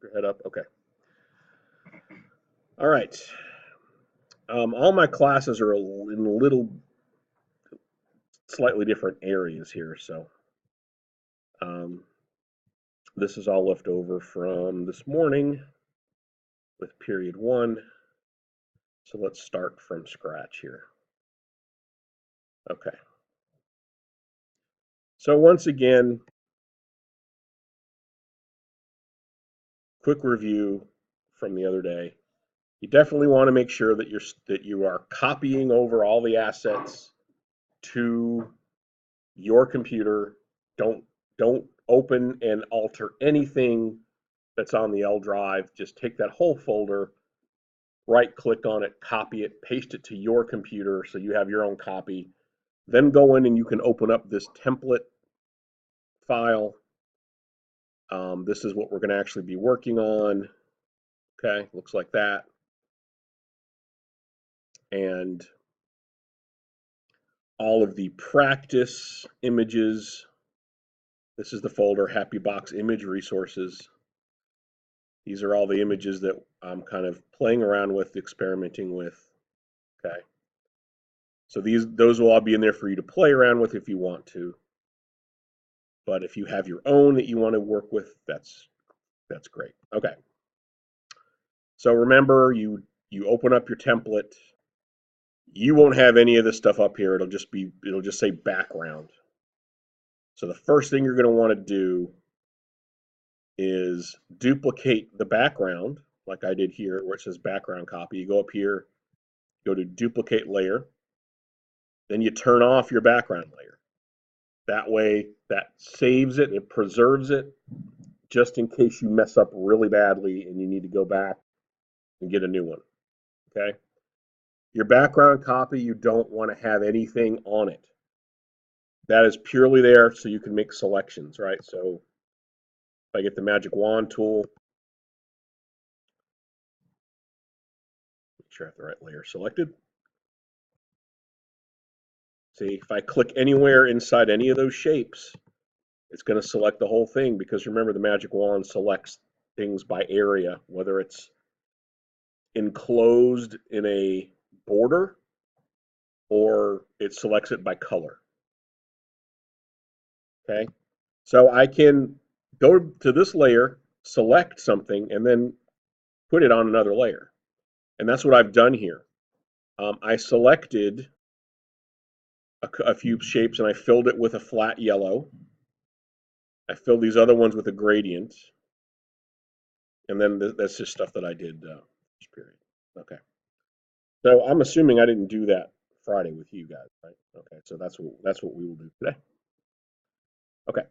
your head up. Okay. All right. All my classes are in little slightly different areas here. So um, this is all left over from this morning with period 1. So let's start from scratch here. Okay. So once again, quick review from the other day. You definitely want to make sure that you are copying over all the assets to your computer. Don't open and alter anything that's on the L drive. Just take that whole folder, right click on it, copy it, paste it to your computer so you have your own copy. Then go in and you can open up this template file. This is what we're going to actually be working on. Okay, looks like that. And all of the practice images. This is the folder, Happy Box Image Resources. These are all the images that I'm kind of playing around with, experimenting with. Okay. So those will all be in there for you to play around with if you want to. But if you have your own that you want to work with, that's great. Okay. So remember, you open up your template. You won't have any of this stuff up here. It'll just say background. So the first thing you're going to want to do is duplicate the background, like I did here, where it says background copy. You go up here, go to duplicate layer, then you turn off your background layer. That way, that saves it, it preserves it, just in case you mess up really badly and you need to go back and get a new one. Okay? Your background copy, you don't want to have anything on it. That is purely there so you can make selections, right? So if I get the magic wand tool, make sure I have the right layer selected. See, if I click anywhere inside any of those shapes, it's going to select the whole thing, because remember, the magic wand selects things by area, whether it's enclosed in a border or it selects it by color. Okay, so I can go to this layer, select something, and then put it on another layer. And that's what I've done here. I selected a few shapes and I filled it with a flat yellow. I filled these other ones with a gradient. And then that's just stuff that I did this period. Okay. So I'm assuming I didn't do that Friday with you guys, right? Okay, so that's what we will do today. Okay.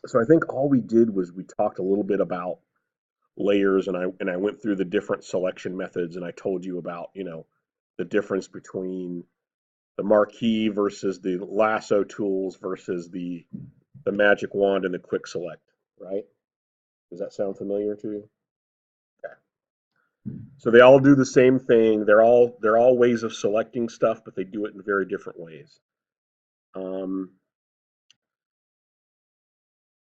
So I think all we did was we talked a little bit about layers, and I went through the different selection methods, and I told you about, the difference between the marquee versus the lasso tools versus the magic wand and the quick select, right? Does that sound familiar to you? Okay. So they all do the same thing. They're all ways of selecting stuff, but they do it in very different ways.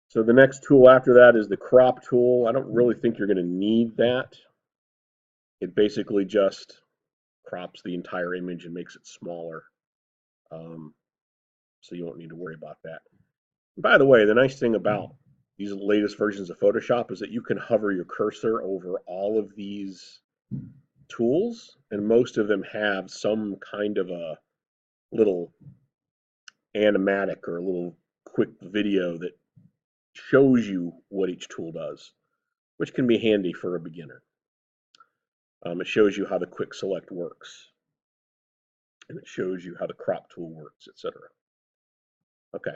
So the next tool after that is the crop tool. I don't really think you're going to need that. It basically just crops the entire image and makes it smaller. So you won't need to worry about that. By the way, the nice thing about these latest versions of Photoshop is that you can hover your cursor over all of these tools, and most of them have some kind of a little animatic or a little quick video that shows you what each tool does, which can be handy for a beginner. It shows you how the quick select works, and it shows you how the crop tool works, etc. Okay.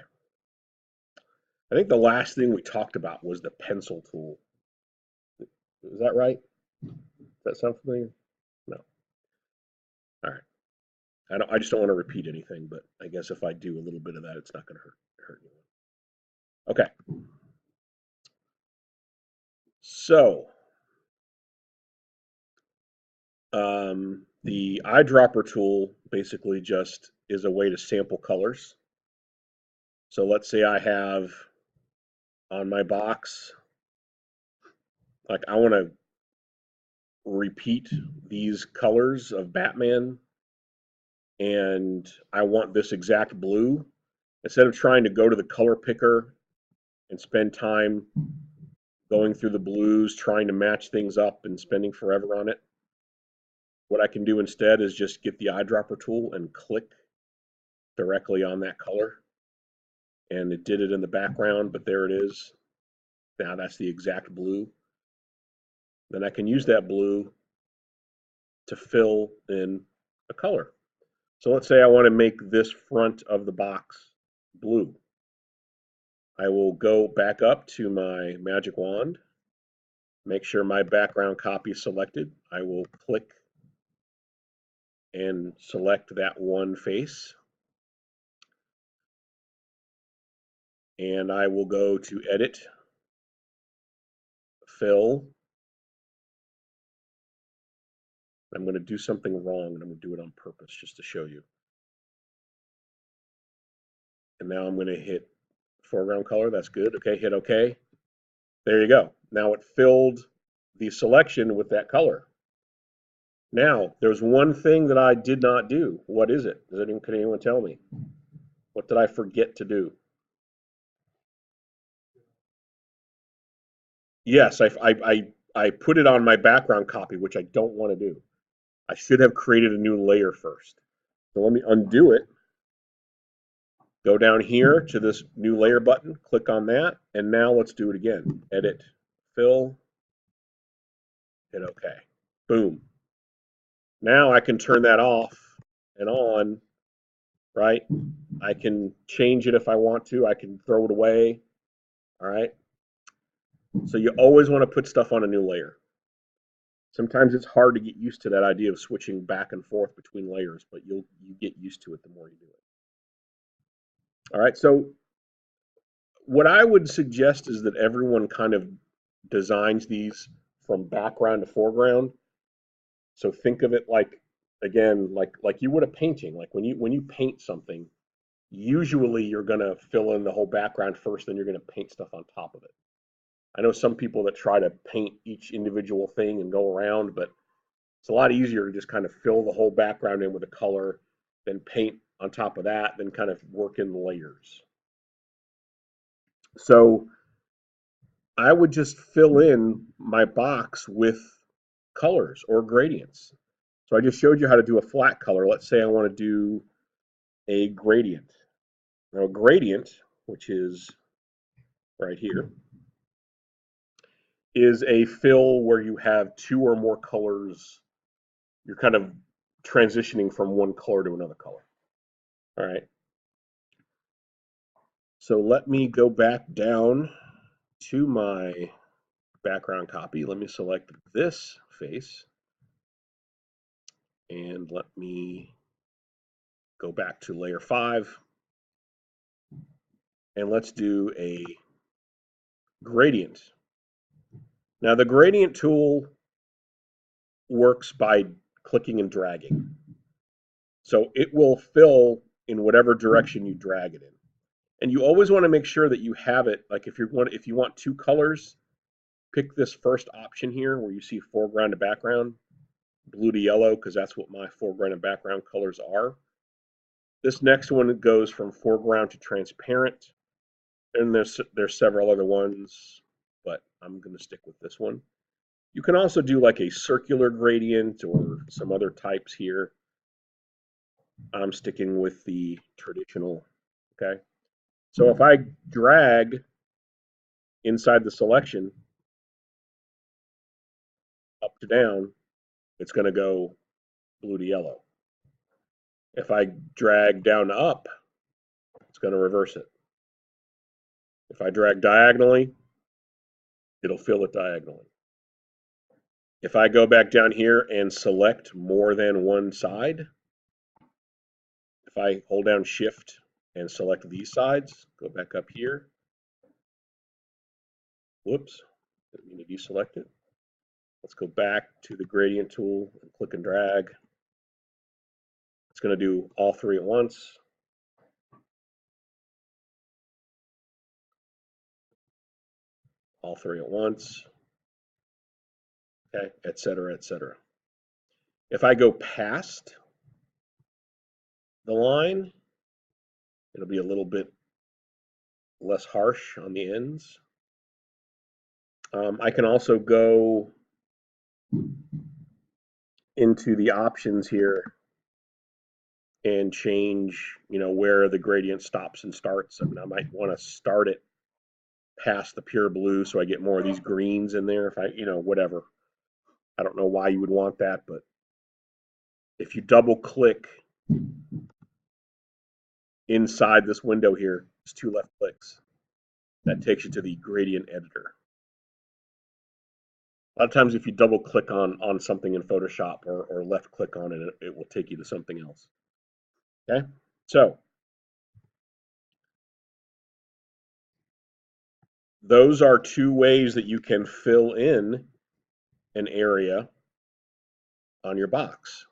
I think the last thing we talked about was the pencil tool. Is that right? Does that sound familiar? No. All right. I just don't want to repeat anything, but I guess if I do a little bit of that, it's not going to hurt anyone. Okay. So the eyedropper tool basically just is a way to sample colors. So let's say I have on my box like I want to repeat these colors of Batman and I want this exact blue, instead of trying to go to the color picker and spend time going through the blues, trying to match things up and spending forever on it, what I can do instead is just get the eyedropper tool and click directly on that color. And it did it in the background, but there it is. Now that's the exact blue. Then I can use that blue to fill in a color. So let's say I want to make this front of the box blue. I will go back up to my magic wand, make sure my background copy is selected. I will click and select that one face. And I will go to Edit, Fill. I'm going to do something wrong, and I'm going to do it on purpose just to show you. And now I'm going to hit foreground color. That's good. Okay, hit OK. There you go. Now it filled the selection with that color. Now, there's one thing that I did not do. What is it? Can anyone tell me? What did I forget to do? Yes, I put it on my background copy, which I don't want to do. I should have created a new layer first. So let me undo it. Go down here to this new layer button, click on that, and now let's do it again. Edit, fill, hit OK. Boom. Now I can turn that off and on, right? I can change it if I want to. I can throw it away, all right? So you always want to put stuff on a new layer. Sometimes it's hard to get used to that idea of switching back and forth between layers, but you get used to it the more you do it. All right, so what I would suggest is that everyone kind of designs these from background to foreground. So think of it like, again, like you would a painting. Like when you paint something, usually you're gonna fill in the whole background first, then you're gonna paint stuff on top of it. I know some people that try to paint each individual thing and go around, but it's a lot easier to just kind of fill the whole background in with a color, then paint on top of that, then kind of work in layers. So I would just fill in my box with colors or gradients. So I just showed you how to do a flat color. Let's say I want to do a gradient. Now a gradient, which is right here, is a fill where you have two or more colors. You're kind of transitioning from one color to another color. All right. So let me go back down to my background copy. Let me select this face and let me go back to layer 5 and let's do a gradient. Now the gradient tool works by clicking and dragging. So it will fill in whatever direction you drag it in. And you always want to make sure that you have it, like if you want two colors, pick this first option here where you see foreground to background, blue to yellow, because that's what my foreground and background colors are. This next one goes from foreground to transparent, and there's several other ones, but I'm going to stick with this one. You can also do like a circular gradient or some other types here. I'm sticking with the traditional, okay? So if I drag inside the selection up to down, it's going to go blue to yellow. If I drag down to up, it's going to reverse it. If I drag diagonally, it'll fill it diagonally. If I go back down here and select more than one side, if I hold down Shift and select these sides, go back up here. Whoops, didn't mean to deselect it. Let's go back to the gradient tool and click and drag. It's going to do all three at once. All three at once. okay, et cetera, et cetera. If I go past the line, it'll be a little bit less harsh on the ends. I can also go into the options here and change, where the gradient stops and starts. I mean, I might want to start it past the pure blue so I get more of these greens in there. If I, whatever. I don't know why you would want that, but if you double click inside this window here, it's 2 left clicks. That takes you to the gradient editor. A lot of times if you double click on something in Photoshop or left click on it, it will take you to something else. Okay, so those are 2 ways that you can fill in an area on your box.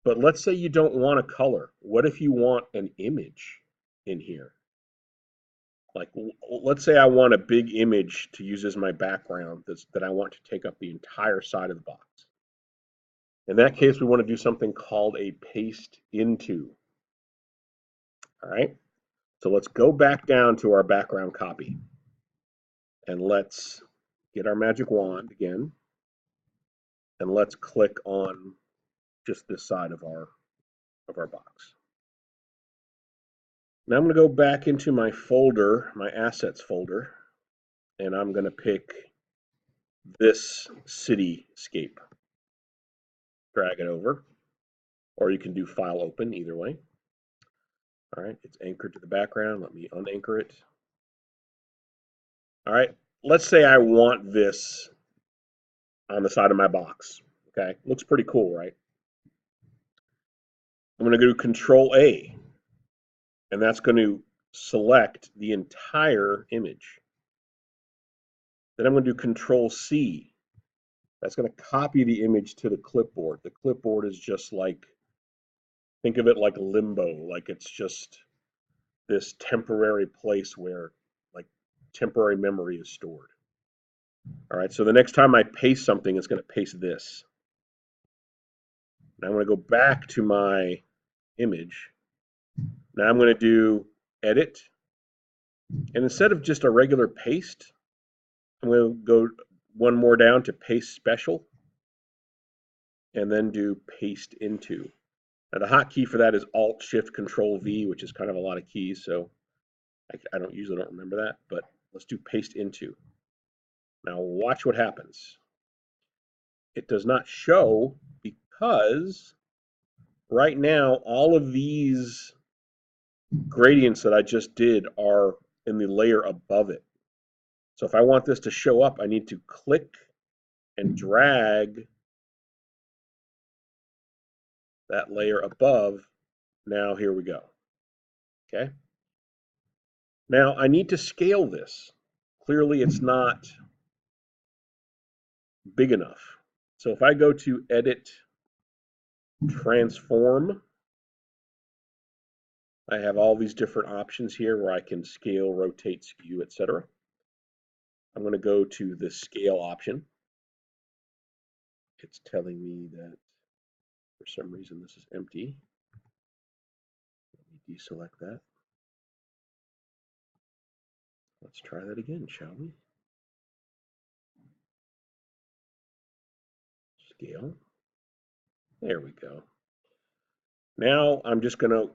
But let's say you don't want a color. What if you want an image in here? Like, let's say I want a big image to use as my background that I want to take up the entire side of the box. In that case, we want to do something called a paste into. All right, so let's go back down to our background copy. And let's get our magic wand again. And let's click on just this side of our box. Now I'm going to go back into my folder, my assets folder, and I'm going to pick this cityscape. Drag it over, or you can do file open, either way. All right, it's anchored to the background. Let me unanchor it. All right, let's say I want this on the side of my box. Okay, looks pretty cool, right? I'm going to go Control A, and that's going to select the entire image. Then I'm going to do Control C. That's going to copy the image to the clipboard. The clipboard is just like, think of it like limbo, like it's just this temporary place where like temporary memory is stored. All right, so the next time I paste something, it's going to paste this. Now I'm going to go back to my image. Now I'm going to do edit. And instead of just a regular paste, I'm going to go one more down to paste special and then do paste into. Now the hotkey for that is Alt Shift Control V, which is kind of a lot of keys, so I usually don't remember that, but let's do paste into. Now watch what happens. It does not show because right now all of these gradients that I just did are in the layer above it. So if I want this to show up, I need to click and drag that layer above. Now here we go. Okay. Now I need to scale this. Clearly it's not big enough. So if I go to Edit, Transform, I have all these different options here where I can scale, rotate, skew, etc. I'm going to go to the Scale option. It's telling me that for some reason this is empty. Let me deselect that. Let's try that again, shall we? Scale. There we go. Now I'm just going to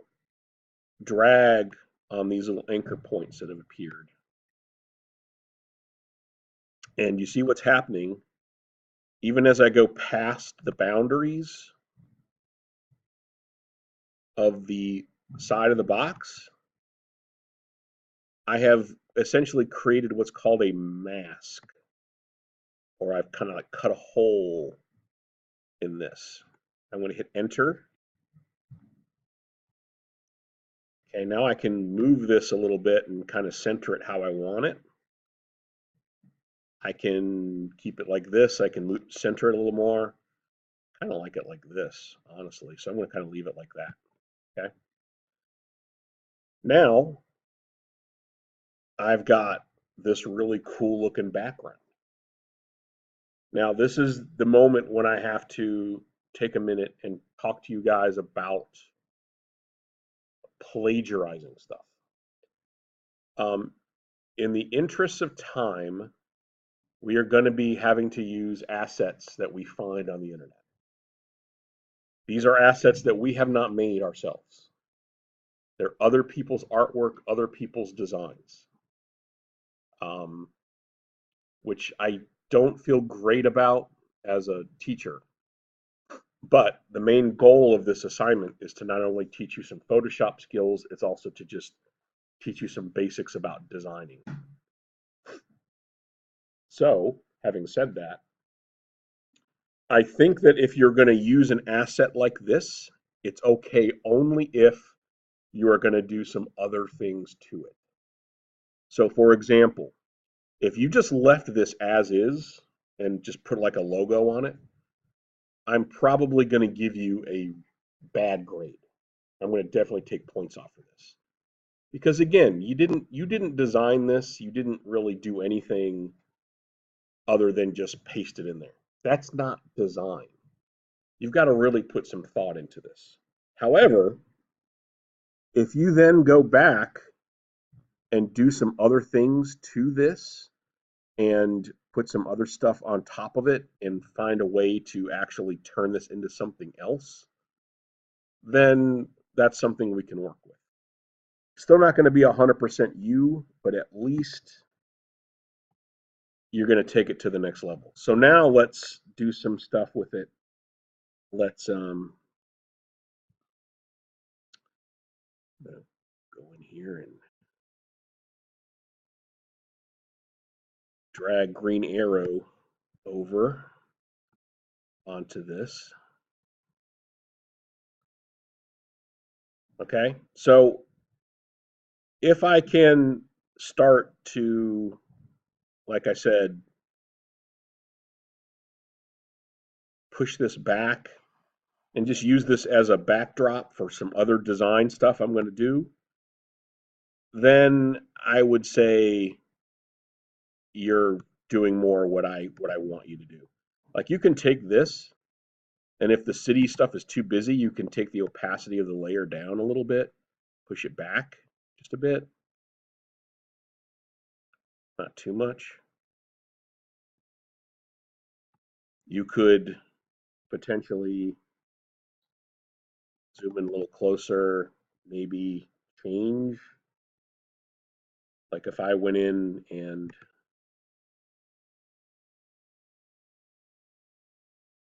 drag on these little anchor points that have appeared. And you see what's happening. Even as I go past the boundaries of the side of the box, I have essentially created what's called a mask, or I've kind of like cut a hole in this. I'm going to hit enter. Okay, now I can move this a little bit and kind of center it how I want it. I can keep it like this. I can center it a little more. Kind of like it like this, honestly. So I'm going to kind of leave it like that. Okay. Now I've got this really cool looking background. Now, this is the moment when I have to take a minute and talk to you guys about plagiarizing stuff. Um, in the interest of time, we are going to be having to use assets that we find on the internet. These are assets that we have not made ourselves. They're other people's artwork, other people's designs, um, which I don't feel great about as a teacher. But the main goal of this assignment is to not only teach you some Photoshop skills, it's also to just teach you some basics about designing. So, having said that, I think that if you're going to use an asset like this, it's okay only if you are going to do some other things to it. So, for example, if you just left this as is and just put like a logo on it, I'm probably going to give you a bad grade. I'm going to definitely take points off of this. Because again, you didn't design this, you didn't really do anything other than just paste it in there. That's not design. You've got to really put some thought into this. However, if you then go back and do some other things to this and put some other stuff on top of it and find a way to actually turn this into something else, then that's something we can work with. Still not going to be 100% you, but at least you're going to take it to the next level. So now let's do some stuff with it. Let's go in here and drag green arrow over onto this. Okay, so if I can start to, like I said, push this back and just use this as a backdrop for some other design stuff I'm going to do, then I would say you're doing more what I want you to do. Like you can take this, and if the city stuff is too busy, you can take the opacity of the layer down a little bit, push it back just a bit, not too much. You could potentially zoom in a little closer, maybe change. Like if I went in and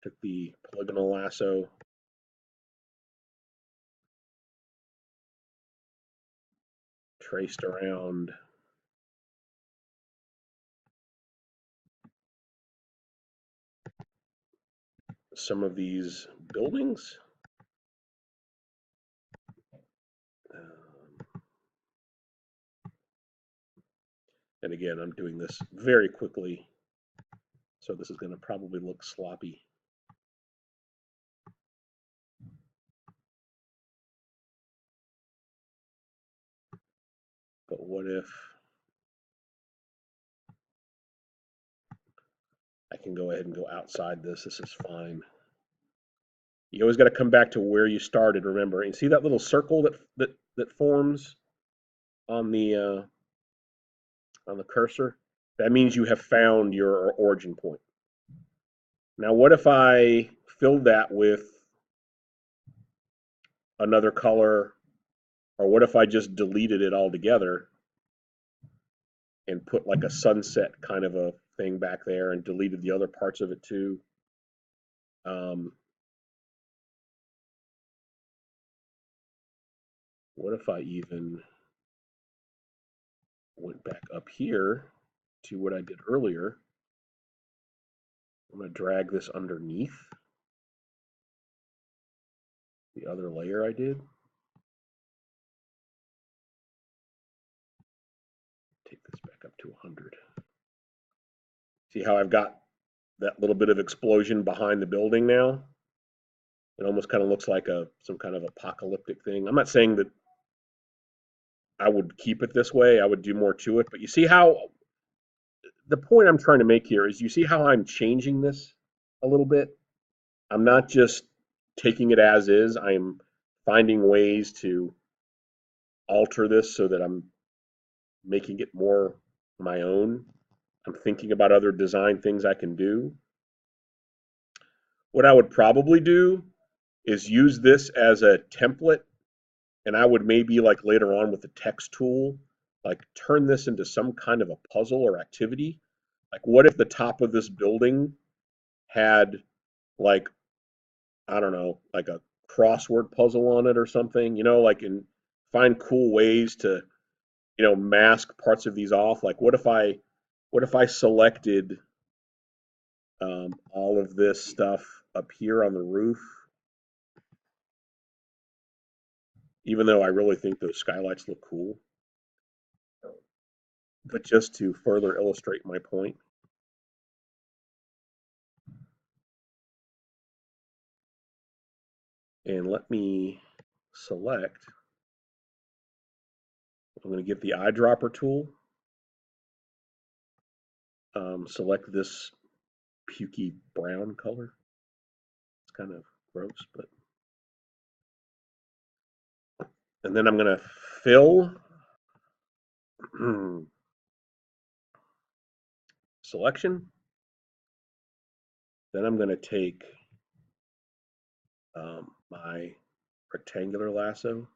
took the polygonal lasso, traced around some of these buildings. And again, I'm doing this very quickly, so this is going to probably look sloppy. But what if I can go ahead and go outside this? This is fine. You always got to come back to where you started, remember. And see that little circle that forms on the cursor? That means you have found your origin point. Now, what if I filled that with another color, or what if I just deleted it altogether and put like a sunset kind of a thing back there and deleted the other parts of it too? What if I even went back up here to what I did earlier? I'm going to drag this underneath the other layer I did. Take this back up to 100. See how I've got that little bit of explosion behind the building now? It almost kind of looks like some kind of apocalyptic thing. I'm not saying that I would keep it this way. I would do more to it. But you see how the point I'm trying to make here is you see how I'm changing this a little bit? I'm not just taking it as is. I'm finding ways to alter this so that I'm making it more my own. I'm thinking about other design things I can do. What I would probably do is use this as a template, and I would maybe like later on with the text tool, like turn this into some kind of a puzzle or activity. Like what if the top of this building had like, I don't know, like a crossword puzzle on it or something, like and find cool ways to, mask parts of these off. Like what if I selected all of this stuff up here on the roof, even though I really think those skylights look cool, but just to further illustrate my point. And let me select, I'm going to get the eyedropper tool, select this pukey brown color. It's kind of gross, but, and then I'm going to fill selection. Then I'm going to take my rectangular lasso,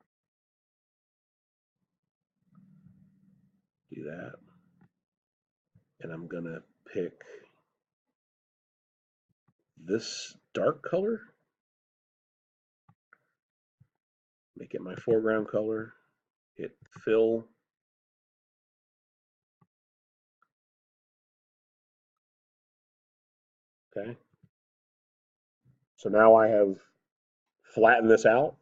do that, and I'm going to pick this dark color, make it my foreground color, hit fill, okay. So now I have flattened this out.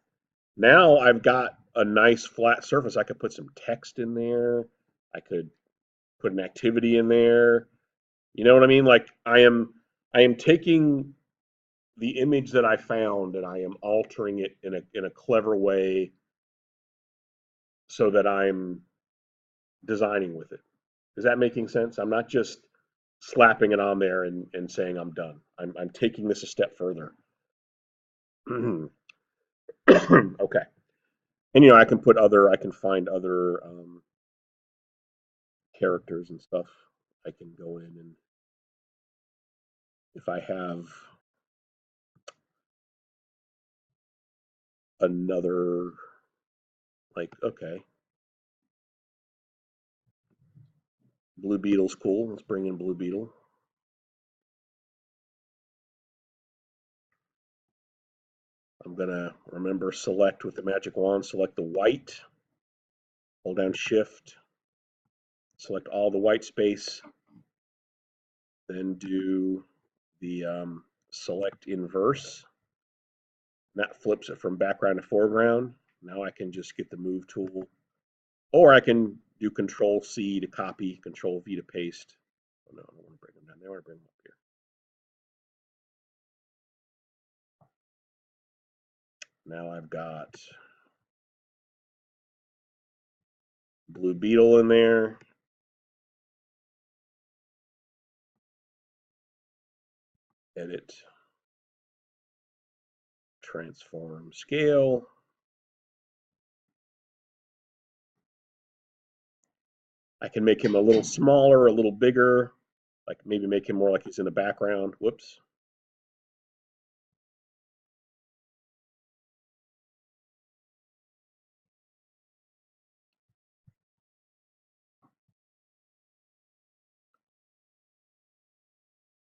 Now I've got a nice flat surface. I could put some text in there. I could put an activity in there. You know what I mean? Like I am taking the image that I found and I am altering it in a clever way so that I'm designing with it. Is that making sense? I'm not just slapping it on there and saying I'm done. I'm taking this a step further. Okay. And I can find other characters and stuff. I can go in and if I have another, like, okay, Blue Beetle's cool. Let's bring in Blue Beetle. I'm gonna remember select with the magic wand, select the white, hold down shift, select all the white space, then do the select inverse. That flips it from background to foreground. Now I can just get the move tool, or I can do Control C to copy, Control V to paste. Oh no, I don't want to bring them down there. I want to bring them up here. Now I've got Blue Beetle in there. Edit, transform, scale. I can make him a little smaller, a little bigger, like maybe make him more like he's in the background. Whoops.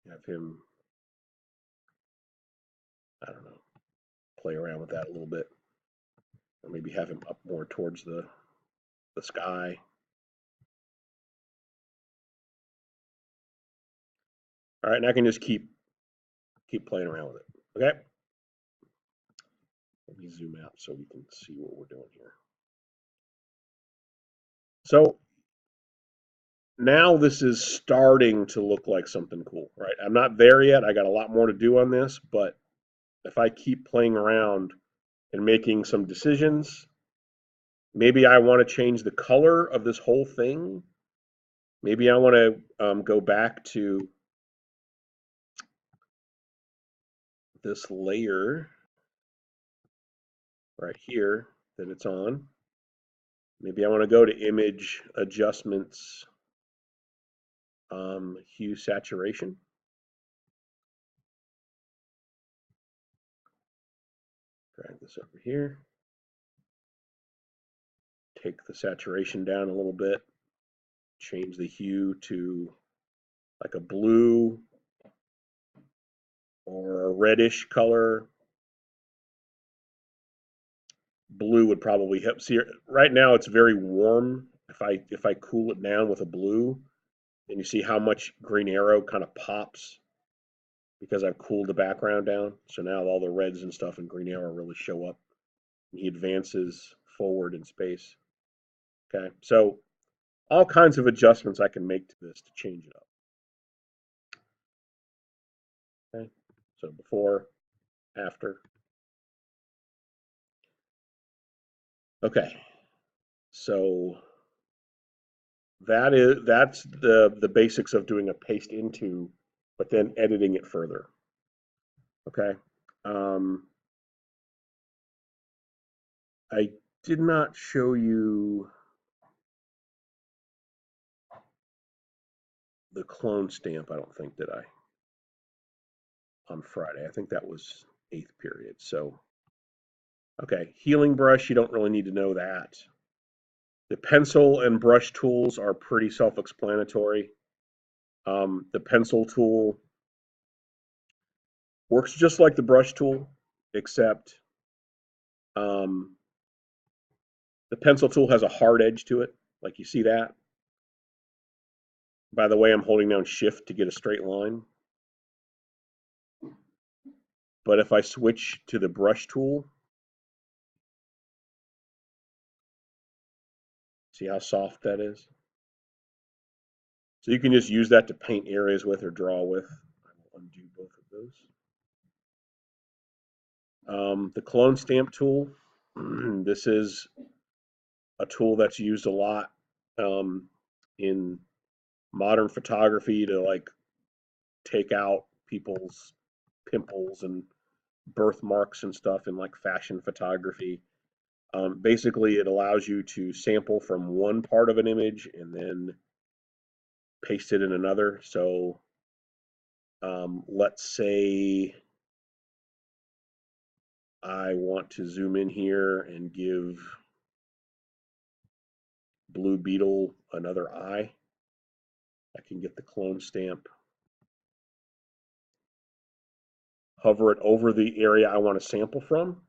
Have him, I don't know, play around with that a little bit. Or maybe have him up more towards the sky. All right, and I can just keep playing around with it. Okay. Let me zoom out so we can see what we're doing here. So now this is starting to look like something cool, right? I'm not there yet. I got a lot more to do on this, but if I keep playing around and making some decisions, maybe I want to change the color of this whole thing. Maybe I want to go back to this layer right here that it's on. Maybe I want to go to image adjustments, hue saturation. Drag this over here. Take the saturation down a little bit. Change the hue to like a blue or a reddish color. Blue would probably help. See, right now it's very warm. If I cool it down with a blue, and you see how much green arrow kind of pops because I've cooled the background down. So now all the reds and stuff and green arrow really show up. And he advances forward in space. Okay, so all kinds of adjustments I can make to this to change it up. Okay, so before, after. Okay, so that's the basics of doing a paste into, but then editing it further. Okay. I did not show you the clone stamp, I don't think, did I? On Friday. I think that was 8th period. So, okay, healing brush, you don't really need to know that. The pencil and brush tools are pretty self-explanatory. The pencil tool works just like the brush tool, except the pencil tool has a hard edge to it, like you see that. By the way, I'm holding down shift to get a straight line. But if I switch to the brush tool, see how soft that is? So you can just use that to paint areas with or draw with. I will undo both of those. The clone stamp tool, this is a tool that's used a lot in modern photography to like take out people's pimples and birthmarks and stuff in like fashion photography. Basically, it allows you to sample from one part of an image and then paste it in another. So let's say I want to zoom in here and give Blue Beetle another eye. I can get the clone stamp, hover it over the area I want to sample from,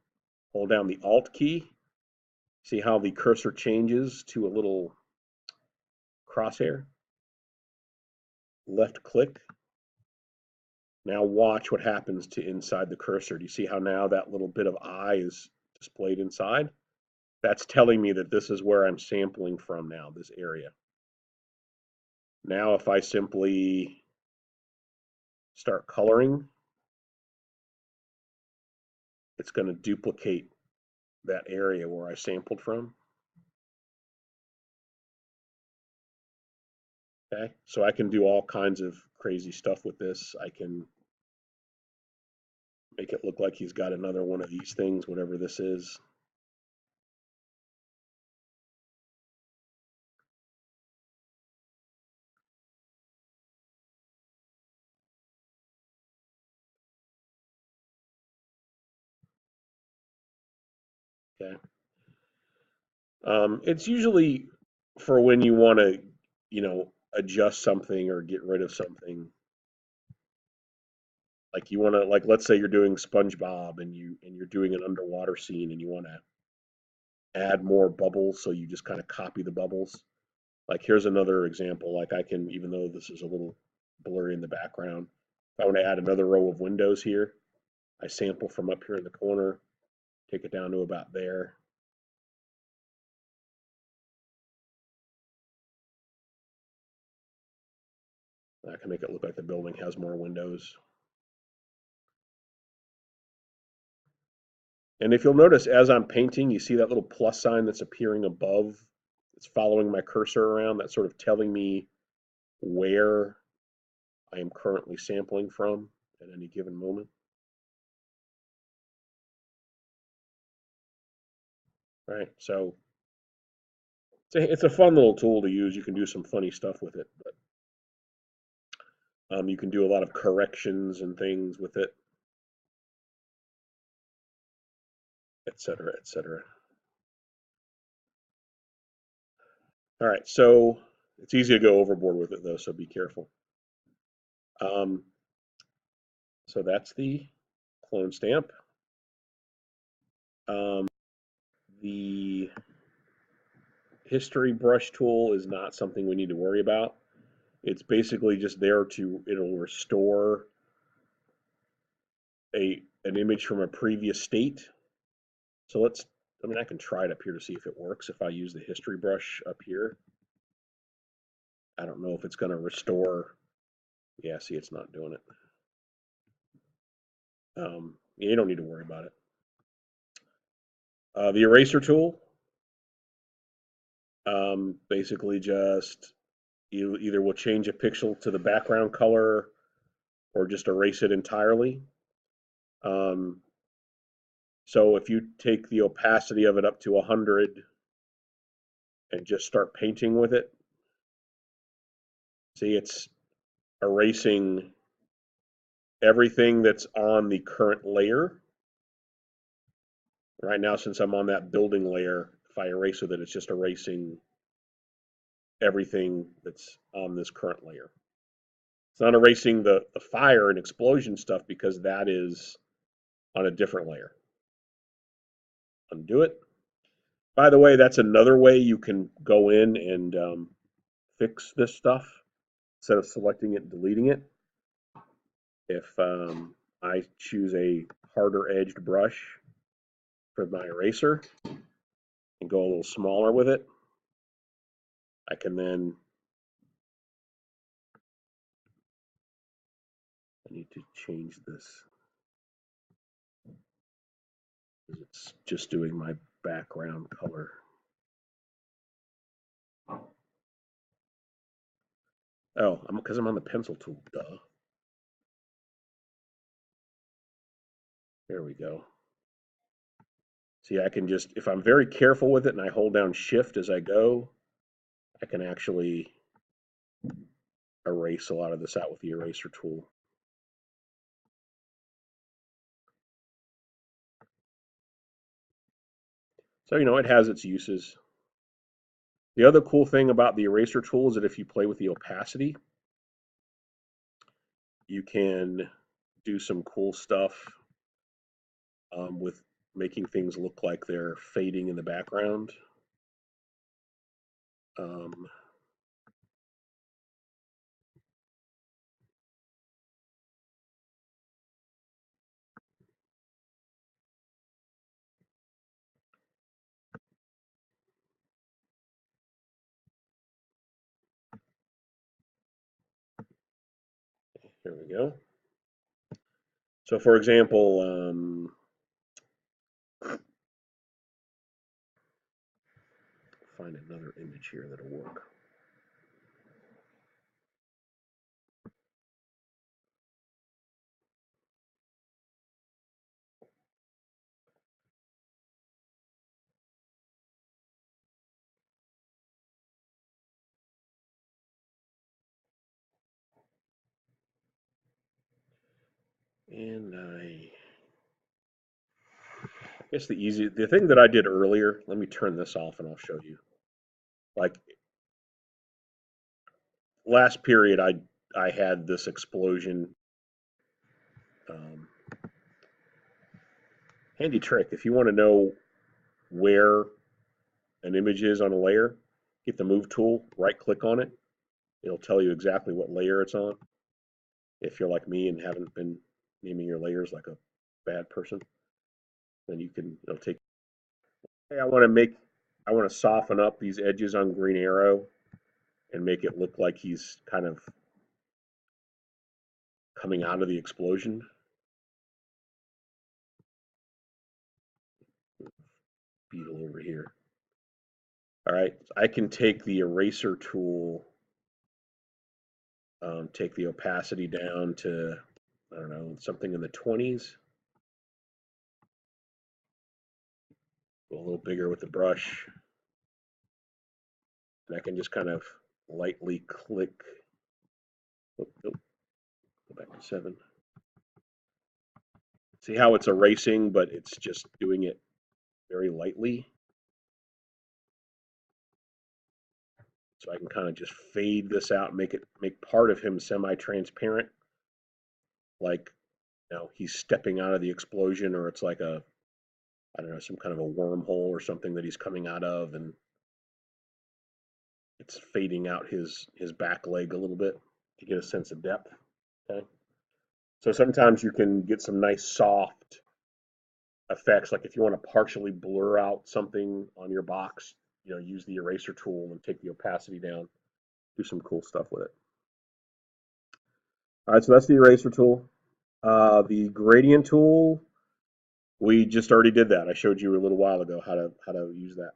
hold down the Alt key. See how the cursor changes to a little crosshair? Left click. Now watch what happens to inside the cursor. Do you see how now that little bit of eye is displayed inside? That's telling me that this is where I'm sampling from now, this area. Now if I simply start coloring, it's going to duplicate that area where I sampled from. Okay, so I can do all kinds of crazy stuff with this. I can make it look like he's got another one of these things, whatever this is. Okay. It's usually for when you want to, adjust something or get rid of something. Like you want to, like let's say you're doing SpongeBob and you're doing an underwater scene and you want to add more bubbles, so you just kind of copy the bubbles. Like here's another example. Like I can, even though this is a little blurry in the background, if I want to add another row of windows here, I sample from up here in the corner, take it down to about there. I can make it look like the building has more windows. And if you'll notice, as I'm painting, you see that little plus sign that's appearing above. It's following my cursor around. That's sort of telling me where I am currently sampling from at any given moment. Right, so it's a fun little tool to use. You can do some funny stuff with it, but you can do a lot of corrections and things with it, etc., etc. All right, so it's easy to go overboard with it though, so be careful. Um, so that's the clone stamp. The history brush tool is not something we need to worry about. It's basically just there it'll restore an image from a previous state. So I can try it up here to see if it works. If I use the history brush up here, I don't know if it's going to restore. Yeah, see, it's not doing it. You don't need to worry about it. The eraser tool, basically just you either will change a pixel to the background color or just erase it entirely. So if you take the opacity of it up to 100 and just start painting with it, see, it's erasing everything that's on the current layer. Right now, since I'm on that building layer, if I erase with it, it's just erasing everything that's on this current layer. It's not erasing the fire and explosion stuff because that is on a different layer. Undo it. By the way, that's another way you can go in and fix this stuff instead of selecting it and deleting it. If I choose a harder edged brush for my eraser and go a little smaller with it, I can then, I need to change this. It's just doing my background color. Oh, because I'm on the pencil tool, duh. There we go. See, I can just, if I'm very careful with it and I hold down shift as I go, I can actually erase a lot of this out with the eraser tool. So, it has its uses. The other cool thing about the eraser tool is that if you play with the opacity, you can do some cool stuff with making things look like they're fading in the background. There we go. So for example, find another image here that'll work. And I guess the thing that I did earlier, let me turn this off and I'll show you. Like last period, I had this explosion. Handy trick, if you want to know where an image is on a layer, get the move tool, right click on it. It'll tell you exactly what layer it's on. If you're like me and haven't been naming your layers like a bad person, then it'll take, hey, I want to soften up these edges on Green Arrow and make it look like he's kind of coming out of the explosion. Beetle over here. All right, I can take the eraser tool Take the opacity down to, I don't know, something in the 20s. Go a little bigger with the brush. And I can just kind of lightly click. Oh, oh, go back to 7. See how it's erasing, but it's just doing it very lightly. So I can kind of just fade this out, make part of him semi-transparent, like, you know, he's stepping out of the explosion, or it's like a, I don't know, some kind of a wormhole or something that he's coming out of, and it's fading out his back leg a little bit to get a sense of depth. Okay, so sometimes you can get some nice soft effects, like if you want to partially blur out something on your box, you know, use the eraser tool and take the opacity down, do some cool stuff with it. All right, so that's the eraser tool. The gradient tool, we just already did that. I showed you a little while ago how to use that.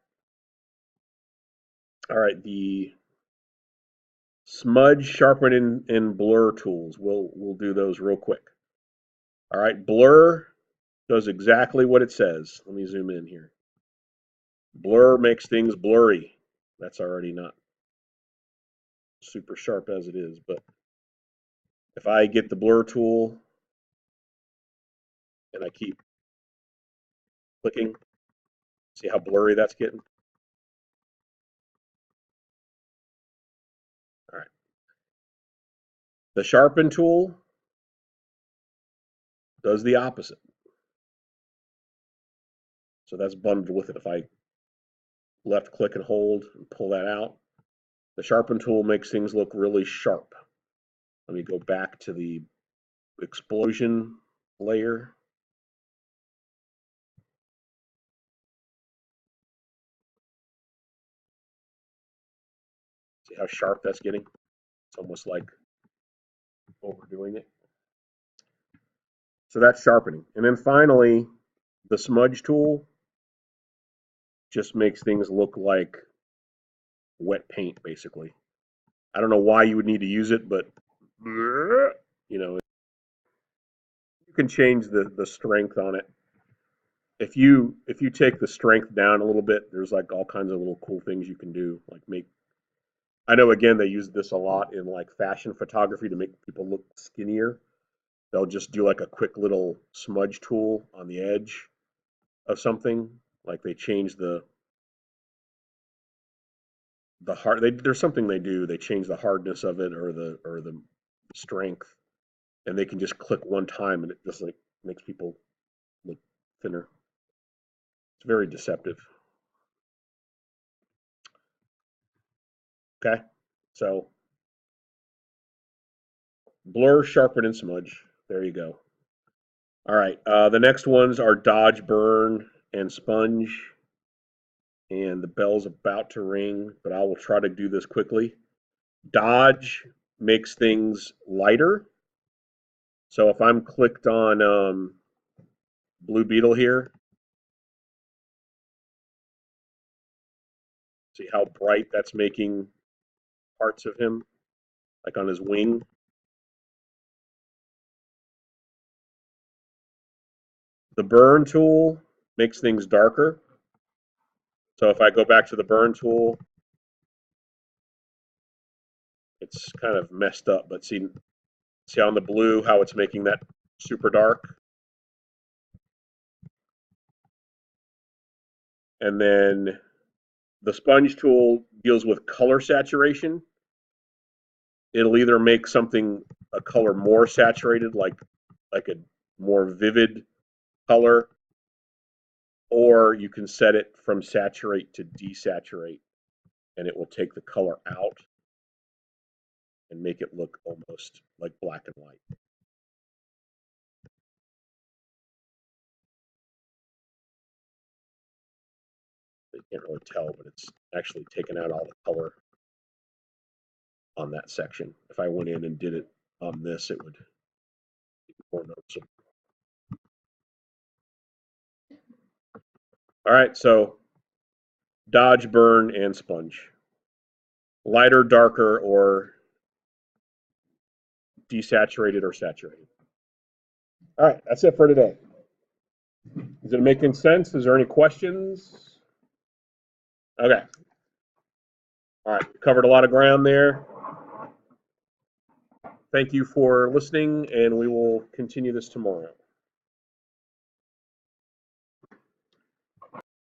All right, the smudge, sharpen, and blur tools. We'll do those real quick. All right, blur does exactly what it says. Let me zoom in here. Blur makes things blurry. That's already not super sharp as it is, but if I get the blur tool and I keep clicking, see how blurry that's getting? All right. The sharpen tool does the opposite. So that's bundled with it. If I left click and hold and pull that out, the sharpen tool makes things look really sharp. Let me go back to the explosion layer. See how sharp that's getting? It's almost like overdoing it. So that's sharpening. And then finally, the smudge tool just makes things look like wet paint, basically. I don't know why you would need to use it, but you know, you can change the strength on it. If you take the strength down a little bit, there's like all kinds of little cool things you can do. Like make, I know again they use this a lot in like fashion photography to make people look skinnier. They'll just do like a quick little smudge tool on the edge of something. Like they change the hard. There's something they do. They change the hardness of it or the strength, and they can just click one time, and it just like makes people look thinner. It's very deceptive. Okay, so blur, sharpen, and smudge. There you go. All right, the next ones are dodge, burn, and sponge. And the bell's about to ring, but I will try to do this quickly. Dodge makes things lighter. So if I'm clicked on Blue Beetle here, see how bright that's making parts of him, like on his wing. The burn tool makes things darker. So if I go back to the burn tool, it's kind of messed up, but see on the blue how it's making that super dark. And then the sponge tool deals with color saturation. It'll either make something a color more saturated, like a more vivid color, or you can set it from saturate to desaturate, and it will take the color out and make it look almost like black and white. You can't really tell, but it's actually taken out all the color on that section. If I went in and did it on this, it would be more noticeable. All right, so dodge, burn, and sponge. Lighter, darker, or desaturated or saturated. All right, that's it for today. Is it making sense? Is there any questions? Okay. All right, covered a lot of ground there. Thank you for listening, and we will continue this tomorrow.